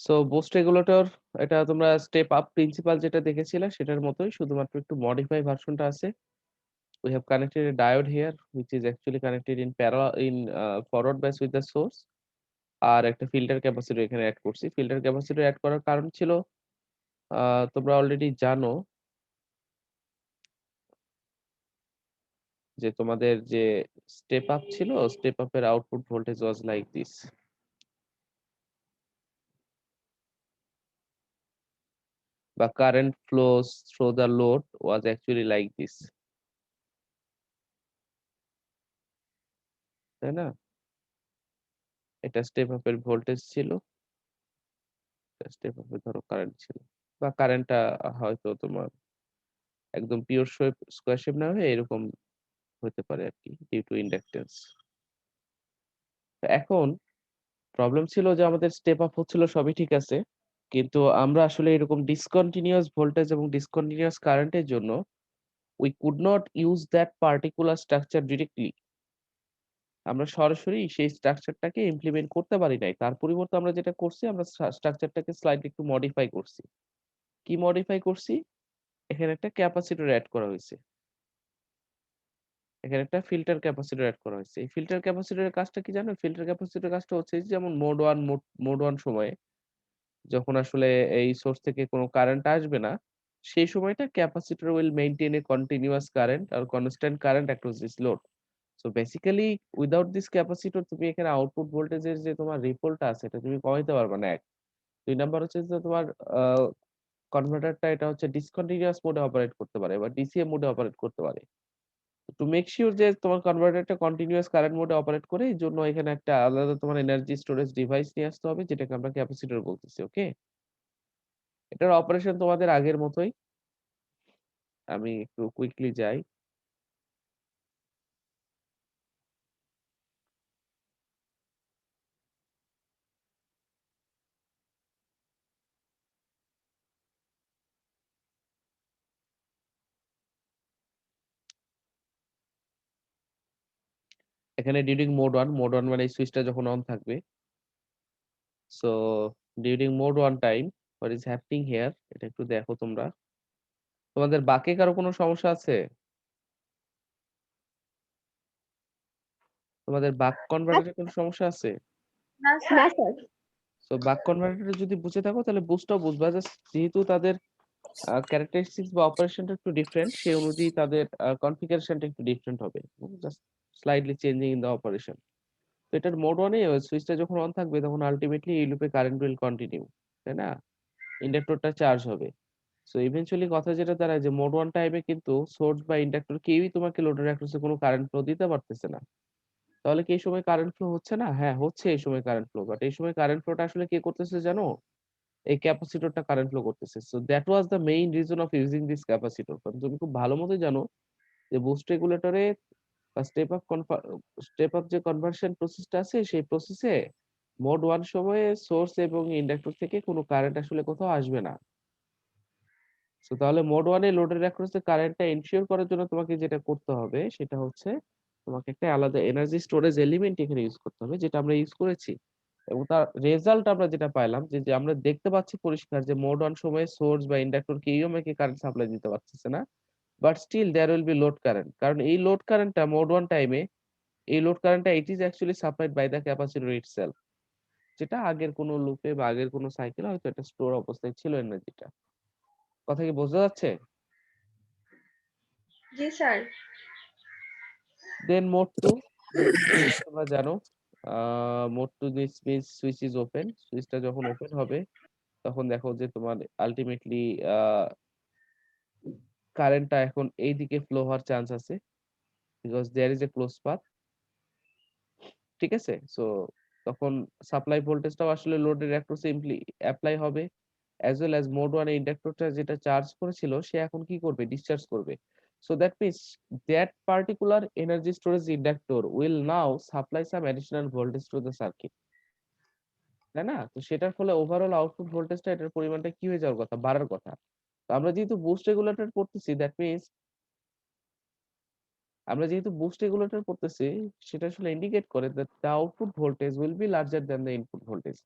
So boost regulator এটা তোমরা step up principal যেটা দেখেছিলে সেটার মতোই, শুধুমাত্র একটু মডিফাই ভার্সনটা আছে। We have connected a diode here which is actually connected in parallel in forward bias with the source, আর একটা ফিল্টার ক্যাপাসিটর এখানে এড করছি। ফিল্টার ক্যাপাসিটর এড করার কারণ ছিল তোমরা অলরেডি জানো যে তোমাদের যে স্টেপ আপ ছিল, স্টেপ আপের output voltage was like this, বা current flows through the load was actually like this, তাই না? এটা স্টেপ আপের ভোল্টেজ ছিল, স্টেপ আপে ধরো কারেন্ট ছিল, বা কারেন্টটা হয়তো তোমার একদম পিওর শেপ স্কয়ার শেপ না হয়ে এরকম হতে পারে আরকি, ডিউ টু ইন্ডাকট্যান্স। এখন প্রবলেম ছিল যে আমাদের স্টেপ আপ হচ্ছিল সবই ঠিক আছে। কিন্তু আমরা আসলে এরকম ডিসকন্টিনিউয়াস ভোল্টেজ এবং ডিসকন্টিনিউয়াস কারেন্টের জন্য we could not use that particular structure directly. আমরা সরাসরি সেই স্ট্রাকচারটাকে ইমপ্লিমেন্ট করতে পারি নাই। তার পরিবর্তে আমরা যেটা করছি, আমরা স্ট্রাকচারটাকে স্লাইটলি একটু মডিফাই করছি। কি মডিফাই করছি? এখানে একটা ক্যাপাসিটর এড করা হইছে। এখানে একটা ফিল্টার ক্যাপাসিটর এড করা হয়েছে। এই ফিল্টার ক্যাপাসিটরের কাজটা কি জানো? ফিল্টার ক্যাপাসিটরের কাজটা হচ্ছে যেমন মোড 1 সময়ে যখন আসলে এই সোর্স থেকে কোন কারেন্ট আসবে না, সেই সময়টা capacitor will maintain a continuous current আর constant current across this load. So basically without this capacitor তুমি এখানে আউটপুট ভোল্টেজের যে তোমার রিপলটা আছে এটা তুমি কমাইতে পারবা না ১। ২ নাম্বার হচ্ছে যে তোমার আ কনভার্টারটা এটা হচ্ছে ডিসকন্টিনিউয়াস মোডে অপারেট করতে পারে বা ডিসিএম মোডে অপারেট করতে পারে। টু মেক সিউর যে তোমার কনভার্টারটা কন্টিনিউয়াস কারেন্ট মোডে অপারেট করে, এজন্য এখানে একটা আলাদা তোমার এনার্জি স্টোরেজ ডিভাইস নিয়ে আসতে হবে যেটাকে আমরা ক্যাপাসিটর বলতেছি। ওকে? এটার অপারেশন তোমাদের আগের মতোই। আমি একটু কুইকলি যাই। এখানে ডিউরিং মোড 1 মানে এই সুইচটা যখন অন থাকবে। So during mode 1 time what is happening here এটা একটু দেখো তোমরা। তোমাদের বাকে কারো কোনো সমস্যা আছে? তোমাদের বাক কনভার্টারে কোনো সমস্যা আছে? না স্যার। সো বাক কনভার্টারে যদি বুঝে থাকো তাহলে বুঝটাও বুঝবা, জাস্ট যেহেতু তাদের ক্যারেক্টারিস্টিক্স বা অপারেশনটা একটু ডিফারেন্ট, সেই অনুযায়ী তাদের কনফিগারেশনটা একটু ডিফারেন্ট হবে। Just slightly changing in the operation. তো এটার মোড 1 এ সুইচটা যখন অন থাকবে তখন আল্টিমেটলি এই লুপে কারেন্ট উইল কন্টিনিউ। তাই না? ইন্ডাক্টরটা চার্জ হবে। সো ইভেনচুয়ালি কথা যেটা দাঁড়ায় যে মোড 1 টাইমে কিন্তু সোর্স বা ইন্ডাক্টর কেউই তোমাকে লোডের অ্যাক্রস এ কোনো কারেন্ট ফ্লো দিতে পারতেছে না। তাহলে কি এই সময় কারেন্ট ফ্লো হচ্ছে না? হ্যাঁ, হচ্ছে এই সময় কারেন্ট ফ্লো। বাট এই সময় কারেন্ট ফ্লোটা আসলে কে করতেছে জানো? এই ক্যাপাসিটরটা কারেন্ট ফ্লো করতেছে। So that was the main reason of using this capacitor. কারণ তুমি খুব ভালো মতোই জানো যে বুস্ট রেগুলেটরে বা স্টেপ আপ যে কনভার্সন প্রসেসটা আছে সেই প্রসেসে মোড 1 সময়ে সোর্স এবং ইন্ডাক্টর থেকে কোনো কারেন্ট আসলে কোথাও আসবে না। সো তাহলে মোড 1 এ লোডের অ্যাক্রস এ কারেন্টটা এনশিওর করার জন্য তোমাকে যেটা করতে হবে সেটা হচ্ছে তোমাকে একটা আলাদা এনার্জি স্টোরেজ এলিমেন্ট এখানে ইউজ করতে হবে, যেটা আমরা ইউজ করেছি। এবং তার রেজাল্ট আমরা যেটা পাইলাম যে আমরা দেখতে পাচ্ছি পরিষ্কার যে মোড 1 সময়ে সোর্স বা ইন্ডাক্টর কেউই আমাকে কারেন্ট সাপ্লাই দিতে পারতেছে না। But still there will be load current. কারণ এই লোড কারেন্টটা মোড 1 টাইমে এই লোড কারেন্টটা it is actually supplied by the capacitor itself. যেটা আগের কোনো লুপে বা আগের কোনো সাইকেলে হয়তো এটা স্টোর অবস্থায় ছিল এনার্জিটা। কথা কি বোঝা যাচ্ছে? জি স্যার। দেন মোড 2, তোমরা জানো mode 2 this means switch is open. সুইচটা যখন ওপেন হবে তখন দেখো যে তোমার আল্টিমেটলি আ কারেন্টটা এখন এইদিকে ফ্লো হওয়ার চান্স আছে। Because there is a close path. ঠিক আছে? সো তখন সাপ্লাই ভোল্টেজটাও আসলে লোডের অ্যাক্রস এ এপ্লাই হবে। অ্যাজ ওয়েল অ্যাজ মোড 1 এ ইন্ডাক্টরটা যেটা চার্জ করেছিল সে এখন কি করবে? ডিসচার্জ করবে। So that means that particular energy storage inductor will now supply some additional voltage to the circuit. তাই না? তো সেটার ফলে ওভারঅল আউটপুট ভোল্টেজটা এটার পরিমাণটা কি হয়ে যাওয়ার কথা? বাড়ার কথা। তো আমরা যেহেতু বুস্ট রেগুলেটর পড়তেছি দ্যাট মিনস আমরা যেহেতু বুস্ট রেগুলেটর পড়তেছি সেটা আসলে ইন্ডিকেট করে that the output voltage will be larger than the input voltage.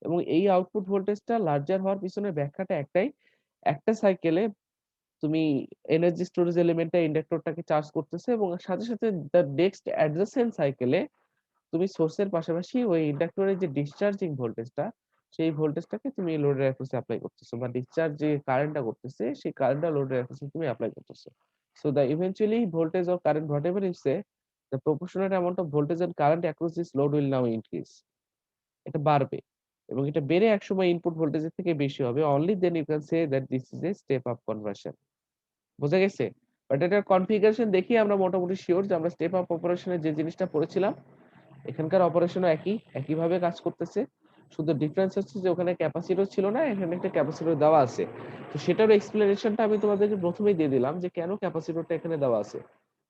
এবং এই আউটপুট ভোল্টেজটা লার্জার হওয়ার পিছনে ব্যাখ্যাটা একটাই, একটা সাইকেলে তুমি এনার্জি স্টোরেজ এলিমেন্টটা ইন্ডাক্টরটাকে চার্জ করতেছে এবং সাথে সাথে দ্য নেক্সট অ্যাডজেসেন্ট সাইকেলে তুমি সোর্সের পাশাপাশি ওই ইন্ডাক্টরের যে ডিসচার্জিং ভোল্টেজটা, সেই ভোল্টেজটাকে তুমি লোডের অ্যাক্রসে অ্যাপ্লাই করতেছো, বা ডিসচার্জ যে কারেন্টটা করতেছে সেই কারেন্টটা লোডের অ্যাক্রসে তুমি অ্যাপ্লাই করতেছো। So the eventually voltage or current whatever is say, the proportional amount of voltage and current across this load will now increase. এটা বাড়বে এবং এটা বেড়ে একসময় ইনপুট ভোল্টেজের থেকে বেশি হবে। Only then you can say that this is a step up conversion. বোঝা গেছে? বাট এটার কনফিগারেশন দেখি আমরা মোটামুটি শিওর যে আমরা স্টেপ আপ অপারেশনের যে জিনিসটা পড়েছিলাম এখানকার অপারেশনও একইভাবে কাজ করতেছে। শুধু ডিফারেন্স হচ্ছে যে ওখানে ক্যাপাসিটর ছিল না, এখানে একটা ক্যাপাসিটর দেওয়া আছে। তো সেটার এক্সপ্লেনেশনটা আমি তোমাদেরকে প্রথমেই দিয়ে দিলাম যে কেন ক্যাপাসিটরটা এখানে দেওয়া আছে।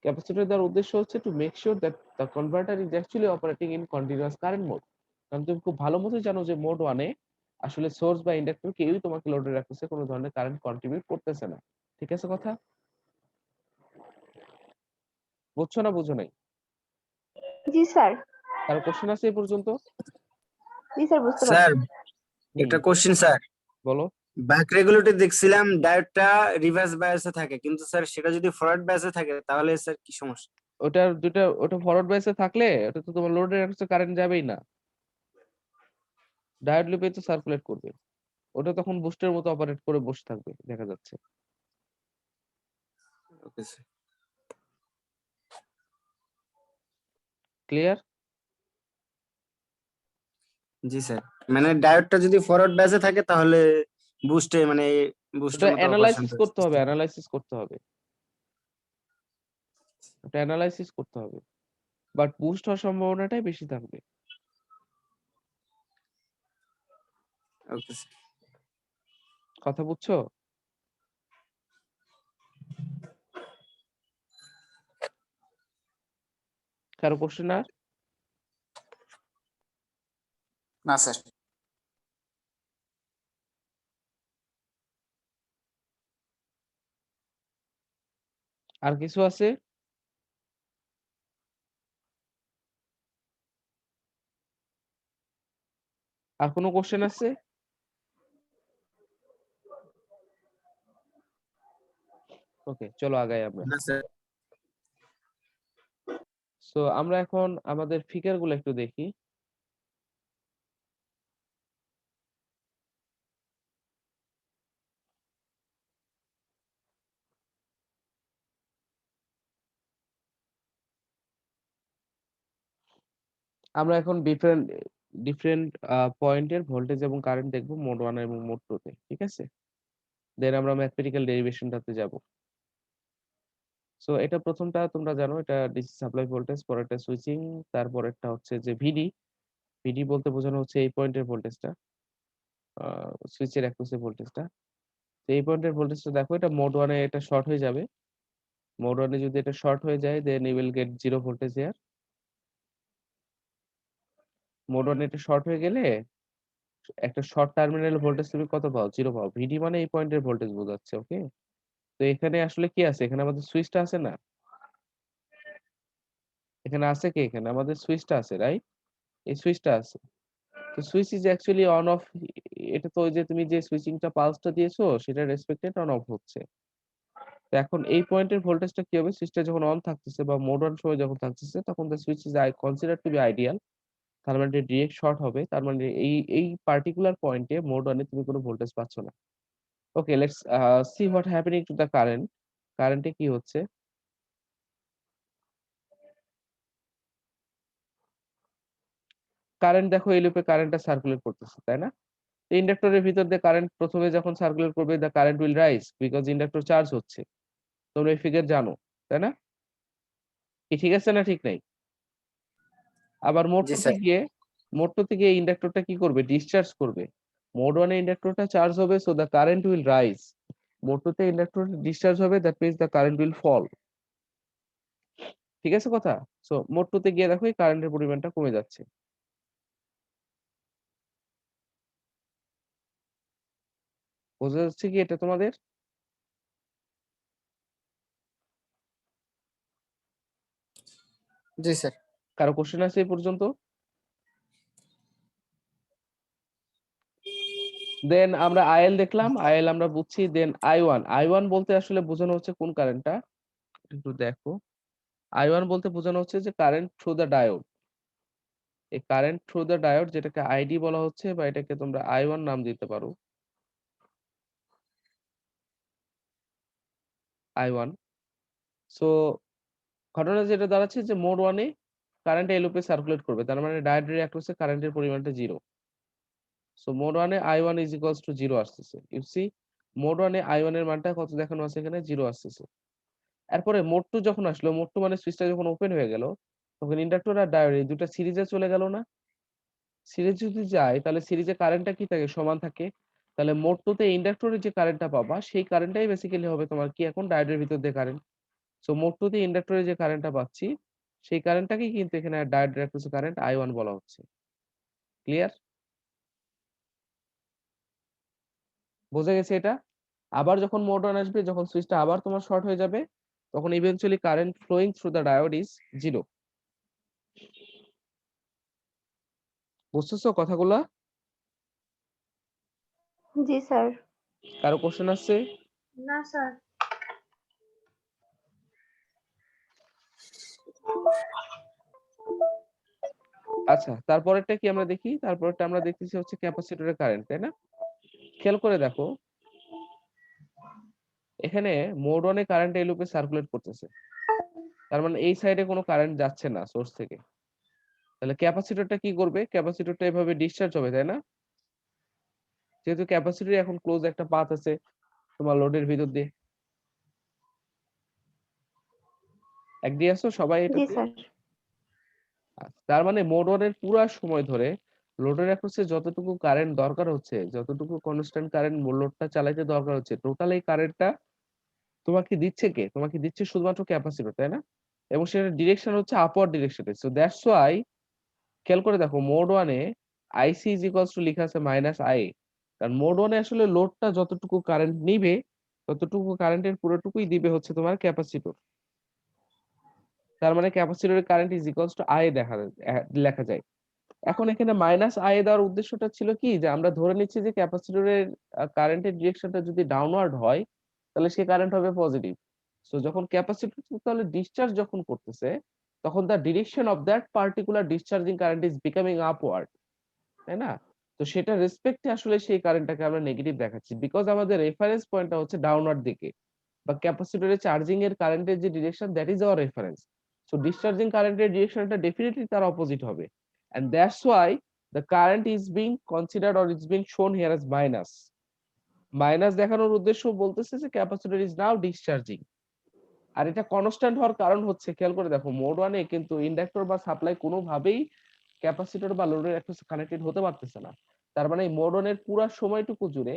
ক্যাপাসিটর দেওয়ার উদ্দেশ্য হচ্ছে to make sure that the converter is actually operating in continuous current mode. কারণ তুমি খুব ভালো মতোই জানো যে মোড 1 এ আসলে সোর্স বা ইন্ডাক্টর কেউই তোমাকে লোডে রাখতেছে, কোনো ধরনের কারেন্ট কন্ট্রিবিউট করতেছে না। ঠিক আছে কথা? বুঝছো না বুঝো নাই? জি স্যার। কারো কোশ্চেন আছে এই পর্যন্ত? জি স্যার, বুঝতে স্যার পারছি। হুম, একটা কোশ্চেন স্যার, বলো। ব্যাক রেগুলেটর দেখছিলাম ডায়োডটা রিভার্স বায়াসে থাকে, কিন্তু স্যার সেটা যদি ফরওয়ার্ড বায়াসে থাকে তাহলে স্যার কি সমস্যা? ওটা ফরওয়ার্ড বাইসে থাকলে ওটা তো তোমার লোডের কাছে কারেন্ট যাবেই না, ডায়োড লুপে তো সার্কুলেট করবে। ওটা তখন বুস্টের মতো অপারেট করে বসে থাকবে দেখা যাচ্ছে। ওকে স্যার। ক্লিয়ার? জি স্যার, মানে ডায়োডটা যদি ফরওয়ার্ড বায়াসে থাকে তাহলে বুস্টে মানে ওটা বুস্টের মতো অপারেশন অ্যানালাইসিস করতে হবে, অ্যানালাইসিস করতে হবে, ওটা অ্যানালাইসিস করতে হবে। বাট বুস্ট হওয়ার সম্ভাবনাটাই বেশি থাকবে। Okay sir. কথা বুঝছো? কারো কোশ্চেন আর? না স্যার। আর কিছু আছে? আর কোনো কোশ্চেন আছে? ওকে, চলো আগাই আমরা। না স্যার। সো আমরা এখন আমাদের ফিগার গুলো একটু দেখি। আমরা এখন ডিফারেন্ট ডিফারেন্ট পয়েন্টের ভোল্টেজ এবং কারেন্ট দেখবো মোড 1 এবং মোড 2 তে। ঠিক আছে? দেন আমরা ম্যাথমেটিক্যাল ডেরিভেশনটাতে যাব। সো এটা প্রথমটা তোমরা জানো, এটা ডিসি সাপ্লাই ভোল্টেজ, পরেরটা সুইচিং, তারপরেরটা হচ্ছে যে ভিডি। ভিডি বলতে বোঝানো হচ্ছে এই পয়েন্টের ভোল্টেজটা, সুইচের অ্যাক্রোসে ভোল্টেজটা। তো এই পয়েন্টের ভোল্টেজটা দেখো, এটা মোড 1 এ এটা শর্ট হয়ে যাবে। মোড 1 এ যদি এটা শর্ট হয়ে যায় then you will get zero voltage here. Mode 1 এ এটা শর্ট হয়ে গেলে একটা শর্ট টার্মিনাল ভোল্টেজ তুমি কত পাও? জিরো পাও। ভিডি মানে এই পয়েন্টের ভোল্টেজ বোঝাচ্ছে। ওকে, তো এখানে আসলে কি আছে? এখানে আমাদের সুইচটা আছে না? এখানে আছে কি? এখানে আমাদের সুইচটা আছে, রাইট? এই সুইচটা আছে। তো switch is actually on of. এটা তো ওই যে তুমি যে সুইচিংটা পালসটা দিয়েছো সেটা রেসপেক্টেড অন অফ হচ্ছে। তো এখন এই পয়েন্টের ভোল্টেজটা কি হবে? সুইচটা যখন অন থাকতেছে বা মোড অন সময় যখন থাকতেছে তখন the switch is I consider to be ideal. তার মানে ডিরেক্ট শর্ট হবে। তার মানে এই পার্টিকুলার পয়েন্টে মোড অনে তুমি কোনো ভোল্টেজ পাচ্ছ না। Okay, let's see what happening to the current. কারেন্টে কি হচ্ছে? কারেন্ট দেখো এই লুপে কারেন্টটা সার্কুলেট করতেছে, তাই না? ইন্ডাক্টরের ভিতর দিয়ে কারেন্ট প্রথমে যখন সার্কুলেট করবে the current will rise because inductor charge হচ্ছে। তোমরা এই ফিগার জানো, তাই না? কি ঠিক আছে না ঠিক নাই? আবার মোড জি 2 তে স্যার। গিয়ে ইন্ডাক্টরটা কি করবে? ডিসচার্জ করবে। মোড 1 এ ইন্ডাক্টরটা চার্জ হবে so the current will rise. Mode 2 তে ইন্ডাক্টর ডিসচার্জ হবে that means the current will fall. ঠিক আছে কথা? সো মোড 2 তে গিয়ে দেখো এই কারেন্টের পরিমাণটা কমে যাচ্ছে। বোঝা যাচ্ছে কি এটা তোমাদের? জি স্যার। কারো কোশ্চেন আছে এই পর্যন্ত? দেন আমরা আইএল দেখলাম, আইএল আমরা বুঝছি। দেন আই ওয়ান বলতে আসলে বোঝানো হচ্ছে কোন কারেন্টটা একটু দেখো। আই ওয়ান বলতে বোঝানো হচ্ছে যে কারেন্ট থ্রু দ্য ডায়োড। এই কারেন্ট থ্রু দ্য ডায়োড যেটাকে আইডি বলা হচ্ছে, বা এটাকে তোমরা আই ওয়ান নাম দিতে পারো, আই ওয়ান। সো ঘটনা যেটা দাঁড়াচ্ছে যে মোড ওয়ানে কারেন্ট এই লুপে সার্কুলেট করবে, তার মানে ডায়োডের অ্যাক্রসে কারেন্টের পরিমাণটা 0। সো মোড ওয়ানে I one is equals to 0 আসতেছে। ইউ সি মোড ওয়ানে আই ওয়ান এর মানটা কত দেখানো আছে এখানে, 0 আসতেছে। এরপরে মোড টু যখন আসলো, মোড টু মানে সুইচটা যখন ওপেন হয়ে গেল, তখন ইন্ডাক্টর আর ডায়োড এই দুটা সিরিজে চলে গেল না? সিরিজ যদি যায় তাহলে সিরিজে কারেন্টটা কি থাকে, সমান থাকে। তাহলে মোড টু তে ইন্ডাক্টরে যে কারেন্টটা পাবা সেই কারেন্টটাই বেসিক্যালি হবে তোমার কি এখন ডায়োডের ভিতর দিয়ে কারেন্ট। সো মোড টু তে ইন্ডাক্টরে যে কারেন্টটা পাচ্ছি সেই কারেন্টটাকেই কিন্তু এখানে ডায়োডের অ্যাক্রসে কারেন্ট আই ওয়ান বলা হচ্ছে। ক্লিয়ার? বোঝা গেছে এটা? আবার যখন মোড অন আসবে, যখন সুইচটা আবার তোমার শর্ট হয়ে যাবে, তখন eventually current flowing through the diode is 0। বুঝতেছো কথাগুলা? জি স্যার। কারো কোশ্চেন আছে? না স্যার। আচ্ছা, তারপরেরটা কি আমরা দেখি? তারপরেরটা আমরা দেখতেছি হচ্ছে ক্যাপাসিটরের কারেন্ট, তাই না? খেয়াল করে দেখো, এখানে মোড অনে কারেন্ট এই লুপে সার্কুলেট করতেছে, তার মানে এই সাইডে কোনো কারেন্ট যাচ্ছে না সোর্স থেকে। তাহলে ক্যাপাসিটরটা কি করবে? ক্যাপাসিটরটা এভাবে ডিসচার্জ হবে, তাই না? যেহেতু ক্যাপাসিটর এখন ক্লোজ একটা পাথ আছে তোমার লোডের ভিতর দিয়ে। এগ্রি আছো সবাই জি এটাতে? স্যার। তার মানে মোড অনের পুরো সময় ধরে লোডের অ্যাক্রসে যতটুকু কারেন্ট দরকার হচ্ছে, যতটুকু কনস্ট্যান্ট কারেন্ট লোডটা চালাইতে দরকার হচ্ছে, টোটাল এই কারেন্টটা তোমাকে দিচ্ছে কে? তোমাকে দিচ্ছে শুধুমাত্র ক্যাপাসিটর, তাই না? এবং সেটার ডিরেকশন হচ্ছে আপওয়ার্ড ডিরেকশনে। সো দ্যাটস ওয়াই খেয়াল করে দেখো মোড ওয়ানে আইসি ইজ ইকুয়ালস টু লেখা আছে মাইনাস আই। কারণ মোড ওয়ানে আসলে লোডটা যতটুকু কারেন্ট নিবে ততটুকু কারেন্টের পুরোটুকুই দিবে হচ্ছে তোমার ক্যাপাসিটর। তার মানে ক্যাপাসিটরের current is equals two I লেখা যায়। এখন এখানে মাইনাস আই দেওয়ার উদ্দেশ্যটা ছিল কি, যে আমরা ধরে নিচ্ছি যে ক্যাপাসিটরের কারেন্টের ডিরেকশনটা যদি ডাউনওয়ার্ড হয় তাহলে সে কারেন্ট হবে পজিটিভ। সো যখন ক্যাপাসিটর তাহলে ডিসচার্জ যখন করতেছে, তখন the direction of that particular discharging current is becoming upward, তাই না? তো সেটা রেসপেক্টে আসলে সেই কারেন্টটাকে আমরা নেগেটিভ দেখাচ্ছি, বিকজ আমাদের রেফারেন্স পয়েন্টটা হচ্ছে ডাউনওয়ার্ড দিকে, বা ক্যাপাসিটরে চার্জিং এর কারেন্টের যে direction that is our reference. So discharging কারেন্টের ডিরেকশনটা ডেফিনেটলি তার অপোজিট হবে, and that's why the current is being considered or it's being shown here as minus. Minus দেখানোর উদ্দেশ্য বলতেছে যে ক্যাপাসিটর ইজ নাও ডিসচার্জিং। আর এটা কনস্ট্যান্ট হওয়ার কারণ হচ্ছে, খেয়াল করে দেখো মোড ওয়ানে কিন্তু ইন্ডাক্টর বা সাপ্লাই কোনোভাবেই ক্যাপাসিটর বা লোডের একটা কানেক্টেড হতে পারতেছে না। তার মানে মোড ওয়ানের পুরো সময়টুকু জুড়ে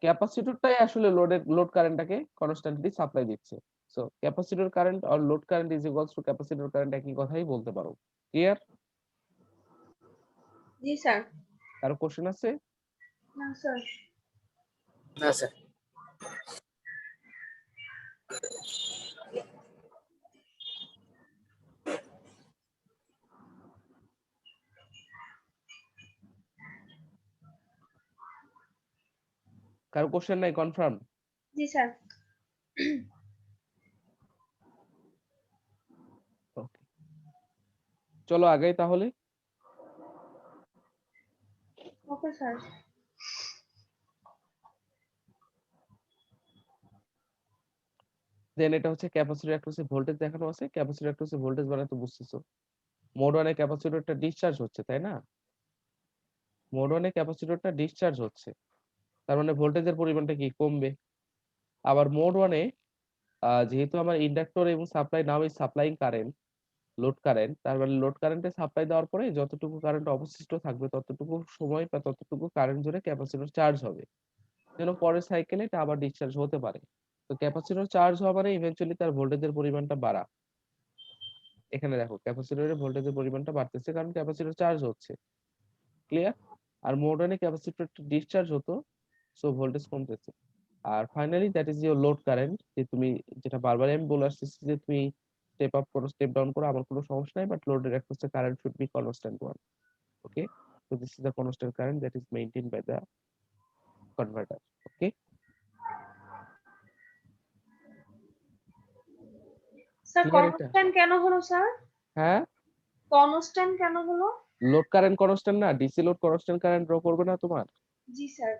ক্যাপাসিটরটাই আসলে লোড কারেন্টটাকে কনস্ট্যান্টলি সাপ্লাই দিচ্ছে। সো ক্যাপাসিটর কারেন্ট আর load current is equals to capacitor current, একই কথাই বলতে পারো। ক্লিয়ার? জি স্যার। কারো কোশ্চেন আছে? না স্যার। না স্যার। কারো কোশ্চেন নাই? কনফার্ম? জি স্যার। ওকে, চলো আগাই তাহলে। Okay sir. দেন এটা হচ্ছে ক্যাপাসিটর অ্যাক্রসে ভোল্টেজ দেখানো আছে। ক্যাপাসিটর অ্যাক্রসে ভোল্টেজ মানে তো বুঝতেছো, মোড ওয়ানে ক্যাপাসিটরটা ডিসচার্জ হচ্ছে, তাই না? মোড ওয়ানে ক্যাপাসিটরটা ডিসচার্জ হচ্ছে, তার মানে ভোল্টেজের পরিমাণটা কি কমবে। আবার মোড ওয়ানে যেহেতু আমার ইন্ডাক্টর এবং supply now is supplying current, load current, তার মানে লোড কারেন্টে সাপ্লাই দেওয়ার পরে যতটুকু কারেন্ট অবশিষ্ট থাকবে ততটুকু সময় বা ততটুকু কারেন্ট জুড়ে ক্যাপাসিটর চার্জ হবে, যেন পরের সাইকেলে এটা আবার ডিসচার্জ হতে পারে। তো ক্যাপাসিটর চার্জ হওয়া মানে ইভেন্চুয়ালি তার ভোল্টেজের পরিমাণটা বাড়া। এখানে দেখো ক্যাপাসিটরের ভোল্টেজের পরিমাণটা বাড়তেছে কারণ ক্যাপাসিটর চার্জ হচ্ছে। ক্লিয়ার? আর মোড অনে ক্যাপাসিটরটা ডিসচার্জ হতো, সো ভোল্টেজ কমতেছে। আর finally that is your load current, যে তুমি যেটা বারবার আমি বলে আসতেছি যে তুমি স্টেপ আপ করো স্টেপ ডাউন করো আমার কোনো সমস্যা নাই, বাট লোডের অ্যাক্রসে current should be constant one. Okay, So this is the constant current that is maintained by the converter. Okay. Sir Clear এটা? কনস্ট্যান্ট কেন হলো স্যার? হ্যাঁ, কনস্ট্যান্ট কেন হলো? লোড কারেন্ট কনস্ট্যান্ট না, DC load constant current draw করবে না তোমার। জি স্যার।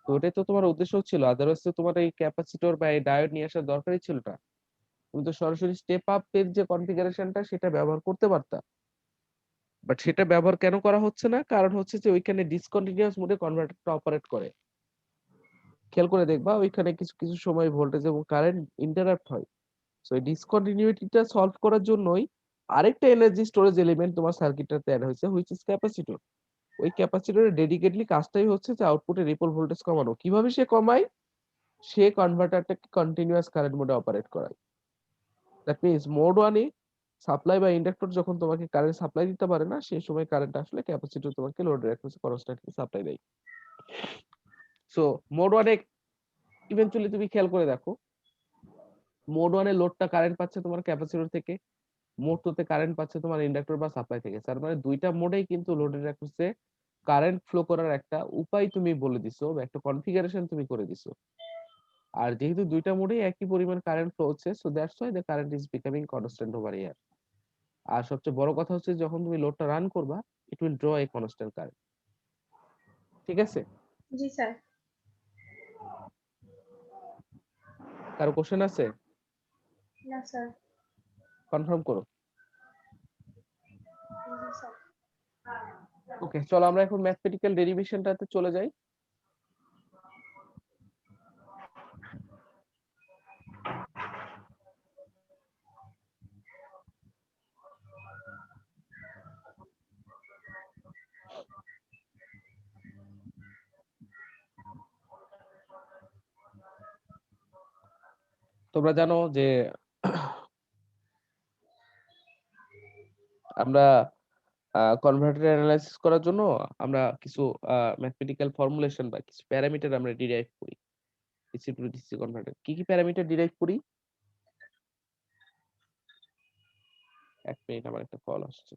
তো ওটাই তো তোমার উদ্দেশ্য ছিল, আদারওয়াইজ তো তোমার এই ক্যাপাসিটর বা এই ডায়োড নিয়ে আসার দরকারই ছিল না। তুমি তো সরাসরি স্টেপ আপ এর যে কনফিগারেশনটা সেটা ব্যবহার করতে পারতা, বাট সেটা ব্যবহার কেন করা হচ্ছে না? কারণ হচ্ছে যে ওইখানে ডিসকন্টিনিউয়াস মোডে কনভার্টারটা অপারেট করে। খেয়াল করে দেখবা ওইখানে কিছু কিছু সময় ভোল্টেজ এবং কারেন্ট ইন্টারাপ্ট হয়। সো এই ডিসকন্টিনিউইটিটা সলভ করার জন্যই আরেকটা এনার্জি স্টোরেজ এলিমেন্ট তোমার সার্কিটটাতে অ্যাড হয়েছে, হুইচ ইজ ক্যাপাসিটর। ওই ক্যাপাসিটরের ডেডিকেটলি কাজটাই হচ্ছে যে আউটপুটে রিপল ভোল্টেজ কমানো। কিভাবে সে কমায়? সে কনভার্টারটাকে কন্টিনিউয়াস কারেন্ট মোডে অপারেট করায়। That means mode 1 A supply বা ইন্ডাক্টর যখন তোমাকে কারেন্ট সাপ্লাই দিতে পারে না, সেই সময় কারেন্ট আসলে ক্যাপাসিটর তোমাকে লোডের অ্যাক্রসে কনস্ট্যান্টলি সাপ্লাই দেয়। সো মোড 1 এ ইভেনচুয়ালি তুমি খেয়াল করে দেখো, মোড 1 এ লোডটা কারেন্ট পাচ্ছে তোমার ক্যাপাসিটর থেকে, মোড 2 তে কারেন্ট পাচ্ছে তোমার ইন্ডাক্টর বা সাপ্লাই থেকে। তার মানে দুইটা মোডেই কিন্তু লোডের অ্যাক্রসে কারেন্ট ফ্লো করার একটা উপায় তুমি বলে দিছো বা একটা কনফিগারেশন তুমি করে দিছো। আর যেহেতু দুইটা মোডেই একই পরিমাণ কারেন্ট ফ্লো হচ্ছে, so that's why the current is becoming constant over here. আর সবচেয়ে বড় কথা হচ্ছে যখন তুমি লোডটা রান করবা, it will draw a constant current. ঠিক আছে? জি স্যার। কারো কোশ্চেন আছে? না স্যার। কনফার্ম করো। জি স্যার। ওকে, চলো আমরা এখন ম্যাথমেটিক্যাল ডেরিভেশনটাতে চলে যাই। তোমরা জানো যে আমরা কনভার্টার অ্যানালাইসিস করার জন্য আমরা কিছু ম্যাথমেটিক্যাল ফর্মুলেশন বা কিছু প্যারামিটার আমরা ডিরাইভ করি ডিসি টু ডিসি কনভার্টার। কি কি প্যারামিটার ডিরাইভ করি? এক মিনিট, আমার একটা কল আসছে।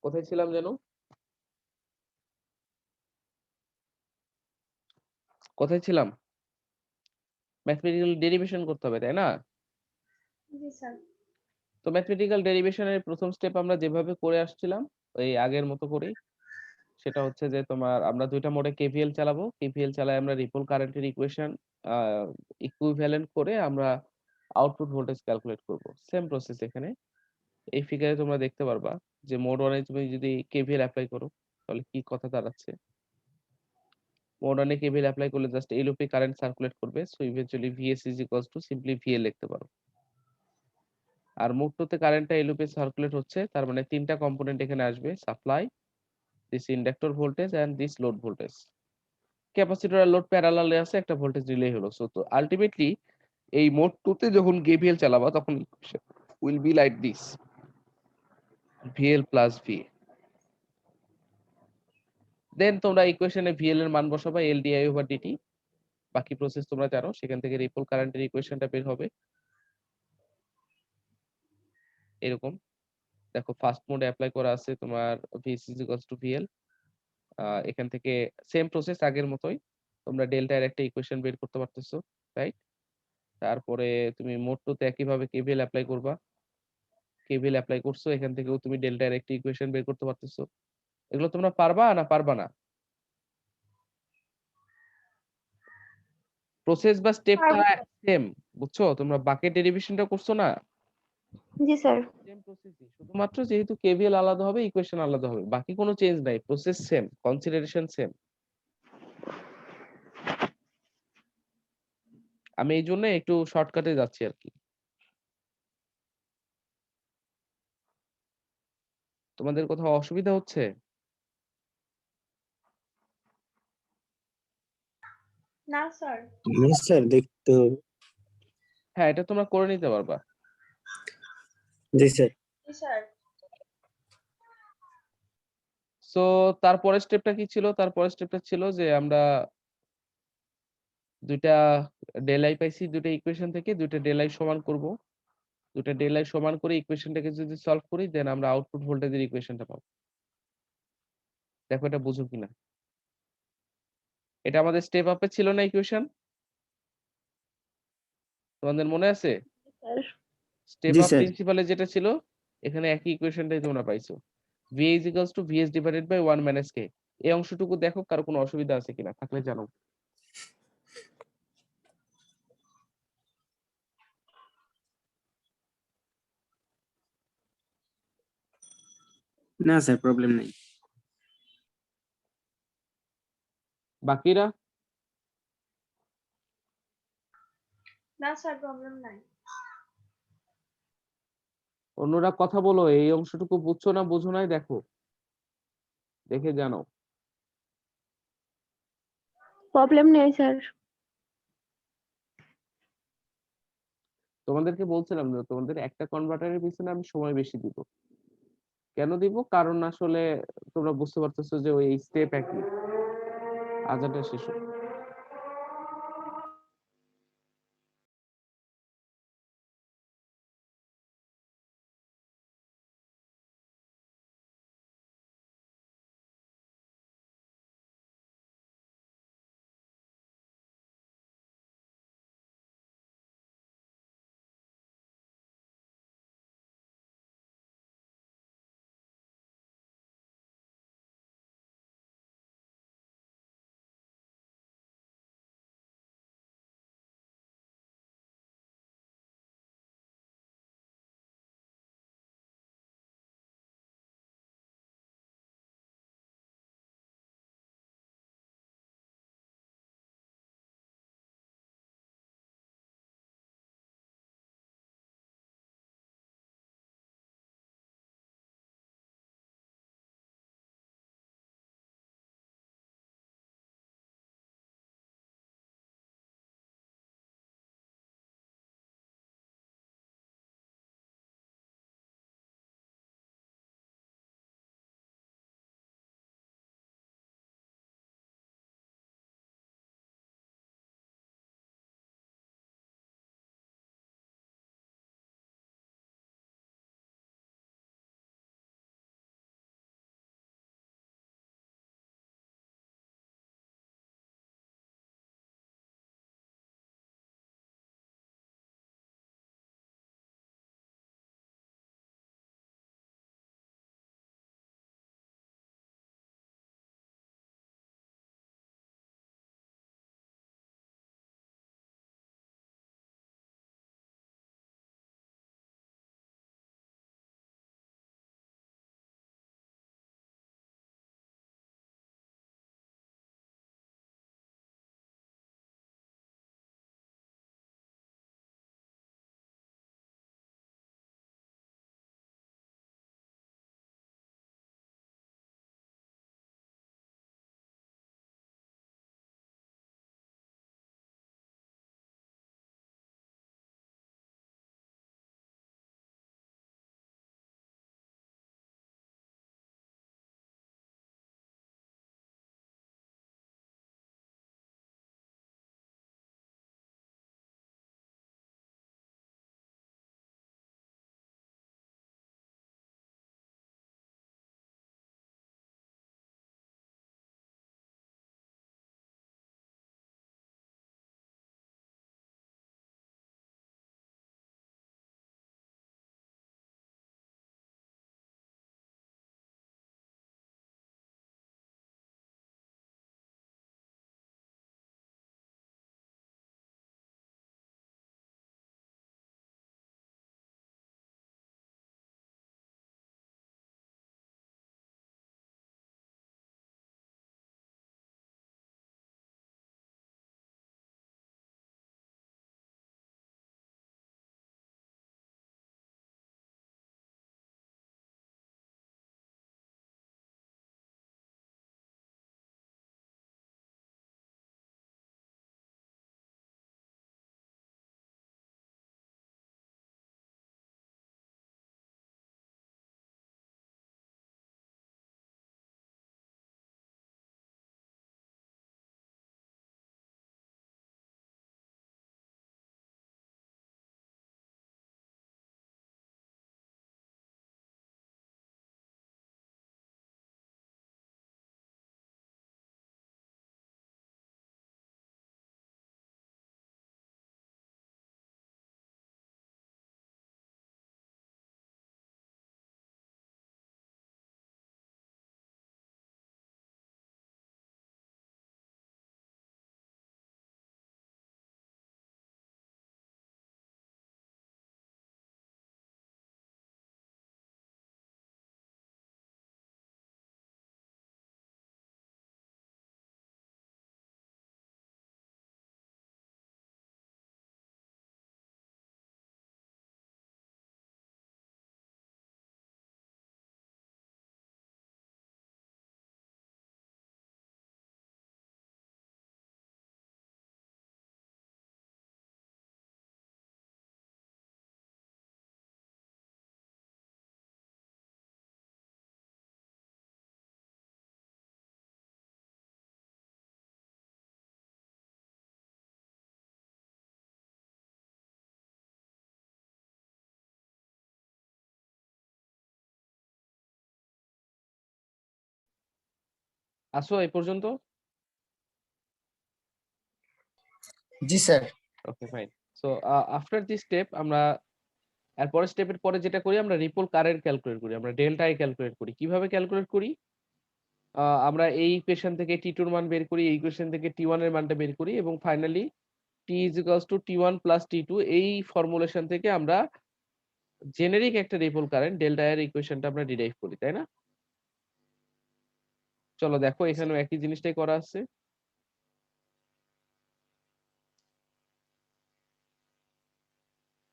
কোথায় ছিলাম যেন? কোথায় ছিলাম? ম্যাথমেটিক্যাল ডেরিভেশন করতে হবে, তাই না? জি স্যার। তো ম্যাথমেটিক্যাল ডেরিভেশনের প্রথম স্টেপ আমরা যেভাবে করে আসছিলাম ওই আগের মতো করেই। সেটা হচ্ছে যে তোমার আমরা ২ টা মোডে কেভিএল চালাবো। কেভিএল চালায় আমরা রিপল কারেন্টের ইকুয়েশন আ ইকুইভ্যালেন্ট করে আমরা আউটপুট ভোল্টেজ ক্যালকুলেট করব। সেম প্রসেস এখানে। এই ফিগারে তোমরা দেখতে পারবা যে মোড 1 এ তুমি যদি কেভিএল এপ্লাই করো তাহলে কি কথা দাঁড়াচ্ছে। মোড 1 এ কেভিএল এপ্লাই করলে জাস্ট এই লুপে কারেন্ট সার্কুলেট করবে। So eventually VS is equals two simply VL লিখতে পারো। আর মোড 2 তে কারেন্টটা এই লুপে সার্কুলেট হচ্ছে। তার মানে ৩ টা কম্পোনেন্ট এখানে আসবে। Supply, this inductor voltage and this load voltage. Capacitor আর লোড প্যারালালে আছে, একটা ভোল্টেজ রিলে হলো। সো তো আল্টিমেটলি এই মোড 2 তে যখন কেভিএল চালাবা তখন will be like this VL plus V। Then তোমরা ইকুয়েশনে VL এর মান বসাবা LdI/dt। বাকি প্রসেস তোমরা জানো, সেখান থেকে রিপল কারেন্টের ইকুয়েশনটা বের হবে এরকম। দেখো ফার্স্ট মোডে অ্যাপ্লাই করা আছে তোমার VS VL। এখান থেকে সেম প্রসেস আগের মতোই। তোমরা ডেল্টা এর একটা ইকুয়েশন বের করতে পারতেছো, রাইট? তারপরে তুমি মোড 2 তে একইভাবে কেভিএল এপ্লাই করবা। কেভিএল এপ্লাই করছো, এখান থেকেও তুমি ডেল্টা এর একটা ইকুয়েশন বের করতে পারতেছো। এগুলো তোমরা পারবা না পারবা না? প্রসেস বা স্টেপটা পারবো। সেম, বুঝছো? তোমরা বাকেট ডেরিভেশনটা করছো না? জি স্যার। সেম প্রসেসই, শুধুমাত্র যেহেতু কেভিএল আলাদা হবে ইকুয়েশন আলাদা হবে, বাকি কোনো চেঞ্জ নাই, প্রসেস সেম, কনসিডারেশন সেম। আমি এই জন্য একটু শর্টকাটে যাচ্ছি আর কি। তোমাদের কোথাও অসুবিধা হচ্ছে? না স্যার। স্যার দেখতে হবে। হ্যাঁ, এটা তোমরা করে নিতে পারবা। জি স্যার। জি স্যার। সো তারপরের স্টেপটা কি ছিল? তারপরের স্টেপটা ছিল যে আমরা ২ টা ডেল আই পাইছি, ২ টা ইকুয়েশন থেকে ২ টা ডেল আই সমান করব। ২ টা ডেল আই সমান করে ইকুয়েশনটাকে যদি সলভ করি দেন আমরা আউটপুট ভোল্টেজের ইকুয়েশনটা পাবো। দেখো এটা বুঝো কিনা। এটা আমাদের স্টেপ আপে ছিল না ইকুয়েশন? তোমাদের মনে আছে? স্যার। স্টেপ জি আপ স্যার। প্রিন্সিপালে যেটা ছিল এখানে একই ইকুয়েশনটাই তোমরা পাইছো। V = VS divided by 1 minus K। এই অংশটুকু দেখো কারো কোনো অসুবিধা আছে কিনা, থাকলে জানো। না স্যার, প্রবলেম নেই। বাকিরা? না স্যার, প্রবলেম নাই। অন্যরা কথা বলো, এই অংশটুকু বুঝছো না বুঝো নাই দেখো, দেখে জানো। প্রবলেম নেই স্যার। তোমাদেরকে বলছিলাম যে তোমাদের একটা কনভার্টারের পিছনে আমি সময় বেশি দিব। কেন দিব? কারণ আসলে তোমরা বুঝতে পারতেছো যে ওই স্টেপ একই। আজানটা শেষ হোক। আসো এই পর্যন্ত? জি sir. Okay fine. So after this step আমরা এরপরের স্টেপের পরে যেটা করি আমরা রিপল কারেন্ট ক্যালকুলেট করি, আমরা ডেল্টা আই ক্যালকুলেট করি। কিভাবে ক্যালকুলেট করি? আমরা এই ইকুয়েশন থেকে টি2 এর মান বের করি, এই ইকুয়েশন থেকে টি1 এর মানটা বের করি এবং finally T is equals to T one plus T two এই ফর্মুলেশন থেকে আমরা জেনেরিক একটা রিপল কারেন্ট ডেল্টা এর ইকুয়েশনটা আমরা ডিরাইভ করি, তাই না? চলো দেখো এখানেও একই জিনিসটাই করা আছে।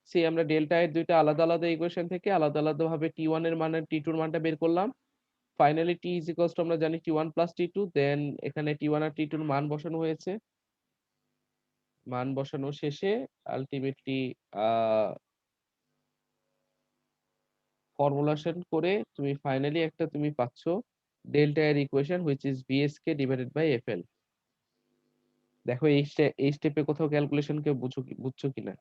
সেই আমরা ডেল্টা এর দুইটা আলাদা আলাদা ইকুয়েশন থেকে আলাদা আলাদা ভাবে টি1 এর মান আর টি2 এর মানটা বের করলাম। Finally T is equals two আমরা জানি টি1 প্লাস টি2, দেন এখানে টি1 আর টি2 এর মান বসানো হয়েছে। মান বসানো শেষে আলটিমেটলি ফর্মুলেশন করে তুমি ফাইনালি একটা তুমি পাচ্ছো ডেল্টা এর equation which is VSK divided by FL. দেখো এই স্টেপে কোথাও ক্যালকুলেশন কে বুঝছো কিনা?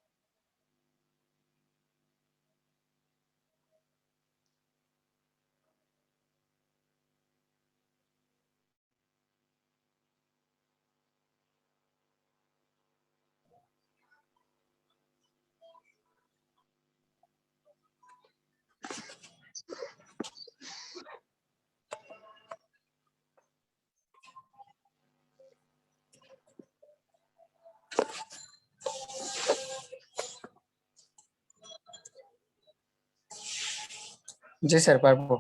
জি স্যার, পারবো।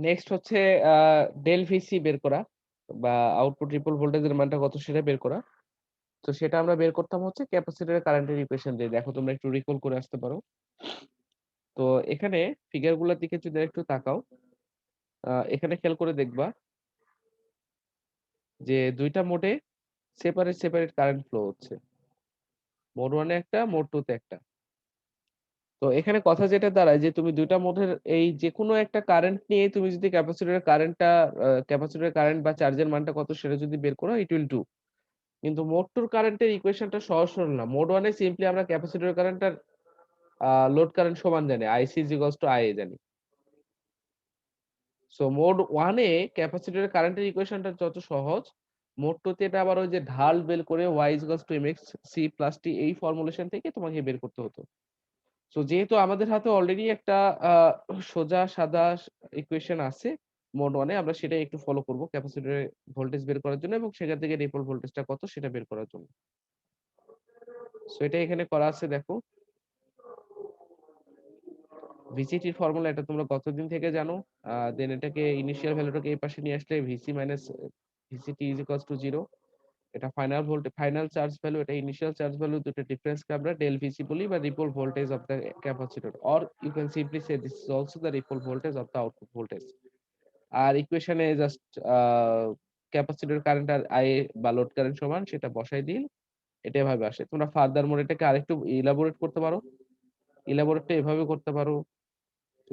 নেক্সট হচ্ছে ডেল ভিসি বের করা বা আউটপুট রিপল ভোল্টেজের মানটা কত সেটা বের করা। তো সেটা আমরা বের করতাম হচ্ছে ক্যাপাসিটরের কারেন্টের ইকুয়েশন দিয়ে। দেখো তোমরা একটু রিকল করে আসতে পারো। তো এখানে ফিগার গুলোর দিকে যদি একটু তাকাও, এখানে খেয়াল করে দেখবা যে দুইটা মোডে সেপারেট সেপারেট কারেন্ট ফ্লো হচ্ছে, মোড 1 এ একটা, মোড 2 তে একটা। তো এখানে কথা যেটা দাঁড়ায় যে তুমি দুইটা মোডের এই যে কোনো একটা কারেন্ট নিয়ে তুমি যদি ক্যাপাসিটরের কারেন্ট বা চার্জের মানটা কত সেটা যদি বের করো ইট উইল ডু। কিন্তু মোড 2 এর কারেন্টের ইকুয়েশনটা সহজ সরল না। মোড 1 এ সিম্পলি আমরা ক্যাপাসিটরের কারেন্ট আর লোড কারেন্ট সমান জানি, আইসি ইজ ইকুয়ালস টু আইএ জানি। সো মোড 1 এ ক্যাপাসিটরের কারেন্টের ইকুয়েশনটা যত সহজ, মোড 2 তে এটা আবার ওই যে ঢাল বের করে y is equals two mx c plus t এই ফর্মুলেশন থেকে তোমাকে বের করতে হতো। সো যেহেতু আমাদের হাতে অলরেডি একটা সোজা সাদা ইকুয়েশন আছে মোড 1 এ, আমরা সেটাই একটু ফলো করব ক্যাপাসিটরের ভোল্টেজ বের করার জন্য এবং সেখান থেকে রিপল ভোল্টেজটা কত সেটা বের করার জন্য। সো এটা এখানে করা আছে দেখো। ভিসিটির ফর্মুলা এটা তোমরা কতদিন থেকে জানো। দেন এটাকে ইনিশিয়াল ভ্যালুটাকে এই পাশে নিয়ে আসলে VC minus VCT is equals to 0। এটা ফাইনাল চার্জ ভ্যালু, এটা ইনিশিয়াল চার্জ ভ্যালু, দুটো ডিফারেন্সকে আমরা ডেল ভিসি বলি বা ripple voltage of the capacitor, or you can simply say this is also the ripple voltage of the output voltage. আর ইকুয়েশনে just capacitor current আর I বা লোড কারেন্ট সমান সেটা বসাই দিন, এটা এভাবে আসে। তোমরা ফার্দার মোড এটাকে আরেকটু ইলাবোরেট করতে পারো। ইলাবোরেটটা এভাবে করতে পারো,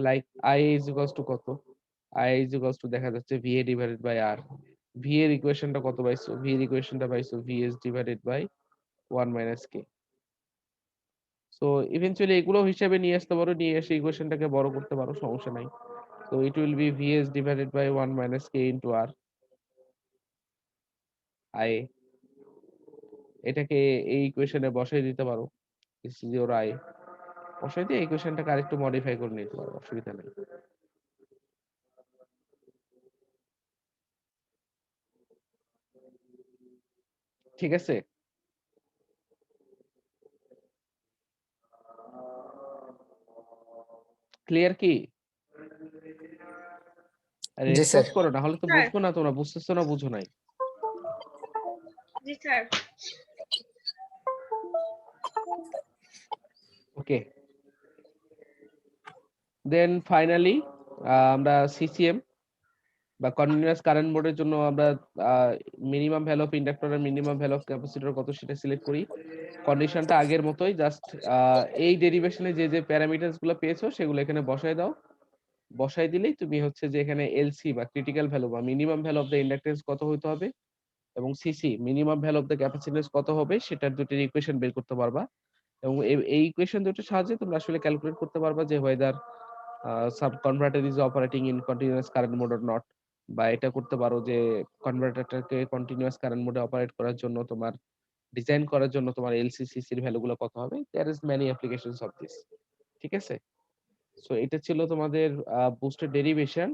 like I is equals to কত, আই ইজ ইকুয়ালস টু দেখা যাচ্ছে VA divided by R. V এর ইকুয়েশনটা কত পাইছো? ভি এর ইকুয়েশনটা পাইছো VS divided by 1 minus K. So eventually এগুলো হিসাবে নিয়ে আসতে পারো, নিয়ে এসে ইকুয়েশনটাকে বড় করতে পারো, সমস্যা নাই। তো it will be VS divided by 1 minus K into R I. এটাকে এই ইকুয়েশনে বসাই দিতে পারো, দিস ইজ ইওর আই। বসাই দিয়ে ইকুয়েশনটাকে আরেকটু মডিফাই করে নিতে পারো, অসুবিধা নেই। ঠিক আছে? ক্লিয়ার কি? আরে জি, রেসপন্স স্যার। করো না হলে তো স্যার। বুঝবো না, তোমরা বুঝতেছো না, বুঝো নাই। জি স্যার। ওকে, দেন ফাইনালি আমরা সিসিএম বা কন্টিনিউয়াস কারেন্ট মোডের জন্য আমরা মিনিমাম ভ্যালু অফ ইন্ডাক্টর আর মিনিমাম ভ্যালু অফ ক্যাপাসিটর কত সেটা সিলেক্ট করি। কন্ডিশনটা আগের মতোই, জাস্ট এই ডেরিভেশনে যে যে প্যারামিটারস গুলো পেয়েছো সেগুলো এখানে বসায় দাও। বসাই দিলেই তুমি হচ্ছে যে এখানে এলসি বা ক্রিটিক্যাল ভ্যালু বা minimum value of the inductance কত হইতে হবে এবং CC minimum value of the capacitance কত হবে সেটার দুটির ইকুয়েশন বের করতে পারবা। এবং এই ইকুয়েশন দুটোর সাহায্যে তোমরা আসলে ক্যালকুলেট করতে পারবা যে whether sub converter is operating in continuous current mode or not, বা এটা করতে পারো যে কনভার্টারটাকে কন্টিনিউয়াস কারেন্ট মোডে অপারেট করার জন্য তোমার ডিজাইন করার জন্য তোমার এলসিসিসি এর ভ্যালুগুলো কত হবে। There is many applications of this. ঠিক আছে, সো এটা ছিল তোমাদের বুস্টের ডেরিভেশন।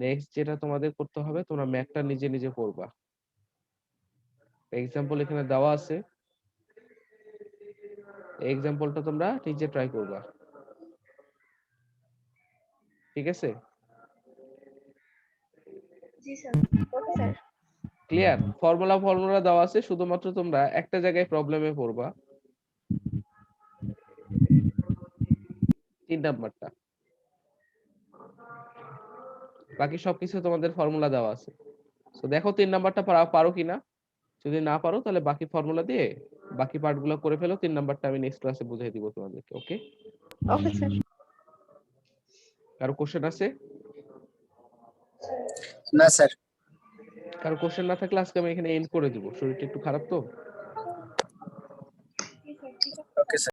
নেক্সট যেটা তোমাদের করতে হবে, তোমরা ম্যাথটা নিজে নিজে করবা। এক্সাম্পল এখানে দেওয়া আছে, এক্সাম্পলটা তোমরা নিজে ট্রাই করবা। ঠিক আছে, জি sir. Okay sir. Clear? Formula দেওয়া আছে, শুধুমাত্র তোমরা একটা জায়গায় প্রবলেমে পড়বা, 3 নাম্বারটা। বাকি সবকিছু তোমাদের ফর্মুলা দেওয়া আছে। তো দেখো 3 নাম্বারটা পারো কিনা। যদি না পারো তাহলে বাকি ফর্মুলা দিয়ে বাকি পার্টগুলো করে ফেলো। 3 নাম্বারটা আমি নেক্সট ক্লাসে বুঝিয়ে দিব তোমাদেরকে। ওকে, ওকে স্যার। কারো কোশ্চেন আছে? না স্যার। কারো কোশ্চেন না থাকলে আজকে আমি এখানে এন্ড করে দিব, শরীরটা একটু খারাপ তো।